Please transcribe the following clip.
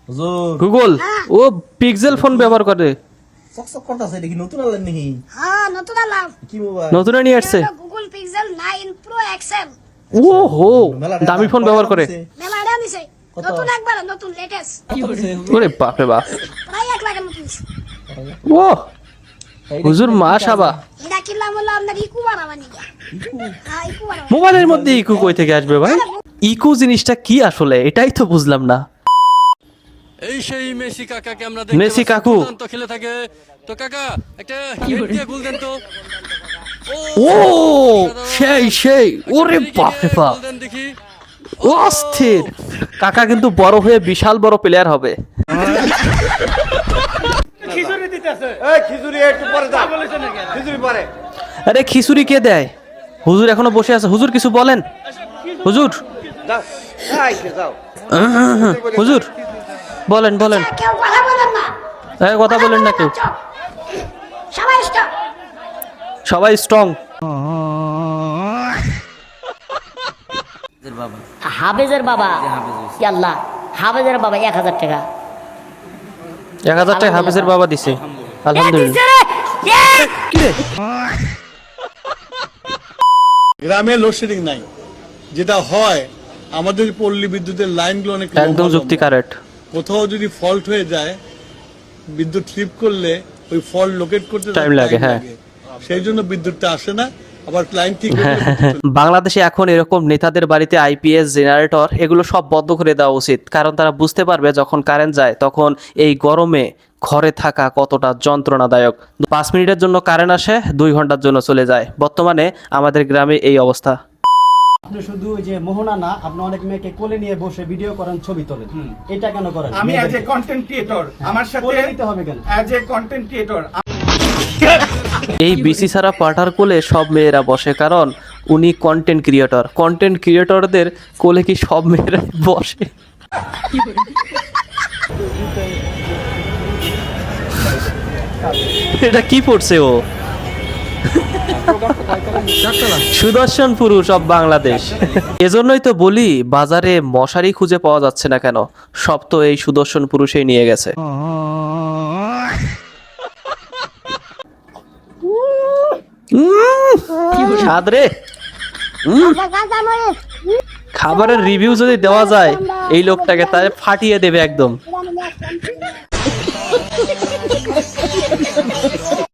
হুজুর গুগল ও pixel phone ব্যবহার করে। চকচক করতেছে দেখি নতুন আনলেন নাকি? হ্যাঁ নতুন আলাম। কি মোবাইল? নতুন নিয়ে আসছে। Google Pixel 9 Pro XL. ও হো দামি ফোন ব্যবহার করে। মেলা দাম দিছে। নতুন একবার নতুন লেটেস্ট। ওরে বাপ রে বাপ, প্রায় 1 লাখের মতো দিছে। ও হুজুর মাশাআল্লাহ। এটা কিনলাম হলো আপনার ইকু বানাবানি যা। হ্যাঁ ইকু বানাবানি। মোবাইলের মধ্যে ইকো কই থেকে আসবে ভাই? ইকো জিনিসটা কি আসলে এটাই তো বুঝলাম না। এই সেই মেসি কাকাকে আমরা দেখতে মেসি পাচ্ছি, কাকু। দুর্দান্ত খেলে থাকে। তো কাকা একটা হেড দিয়ে গোল দেন তো। ও সেই সেই, ওরে বাপ রে বাপ, গোল দেন দেখি। ও অস্থির। কাকা কিন্তু বড় হয়ে বিশাল বড় প্লেয়ার হবে। আরে খিচুড়ি কে দেয়? হুজুর এখনো বসে আছে, হুজুর কিছু বলেন। হুজুর হুজুর বলেন বলেন। কেউ কথা বলেন না। কথা বলেন না কেউ, সবাই স্টপ। সবাই স্ট্রং। হাফেজের বাবা আল্লাহ, হাফেজের বাবা 1000 টাকা। 1000 টাকা হাফেজের বাবা দিছে, আলহামদুলিল্লাহ। কি রে? গ্রামে লোডশেডিং নাই, যেটা হয় আমাদের পল্লী বিদ্যুতের লাইনগুলো অনেক লম্বা একদম যুক্তি লম্বা। কারেক্ট। কোথাও যদি ফল্ট হয়ে যায়, বিদ্যুৎ স্লিপ করলে ওই ফল্ট লোকেট করতে টাইম লাগে, হ্যাঁ। সেই জন্য বিদ্যুৎটা আসে না। আবার লাইন ঠিক হলে বিদ্যুৎ চলে। বাংলাদেশে এখন এরকম নেতাদের বাড়িতে আইপিএস জেনারেটর এগুলো সব বন্ধ করে দেওয়া উচিত, কারণ তারা বুঝতে পারবে যখন কারেন্ট যায় তখন এই গরমে ঘরে থাকা কতটা যন্ত্রণাদায়ক। 5 মিনিটের জন্য কারেন্ট আসে, 2 ঘন্টার জন্য চলে যায়। বর্তমানে আমাদের গ্রামে এই অবস্থা। আপনি শুধু ওই যে মোহনা না, আপনি অনেক মেয়েকে কোলে নিয়ে বসে ভিডিও করেন, ছবি তোলেন, এটা কেন করেন? আমি অ্যাজ এ কন্টেন্ট ক্রিয়েটর আমার সাথে কোলে নিতে হবে কেন? অ্যাজ এ কন্টেন্ট ক্রিয়েটর এই বিসি ছাড়া পাঠার কোলে সব মেয়েরা বসে, কারণ উনি কন্টেন্ট ক্রিয়েটর। কন্টেন্ট ক্রিয়েটরদের কোলে কি সব মেয়েরা বসে? এটা কি পড়ছে ও? সুদর্শন পুরুষ অব বাংলাদেশ। এজন্যই তো বলি বাজারে মশারি খুঁজে পাওয়া যাচ্ছে না কেন, সব তো এই সুদর্শন পুরুষই নিয়ে গেছে। স্বাদ রে। খাবারের রিভিউ যদি দেওয়া যায় এই লোকটাকে, তাহলে ফাটিয়ে দেবে একদম।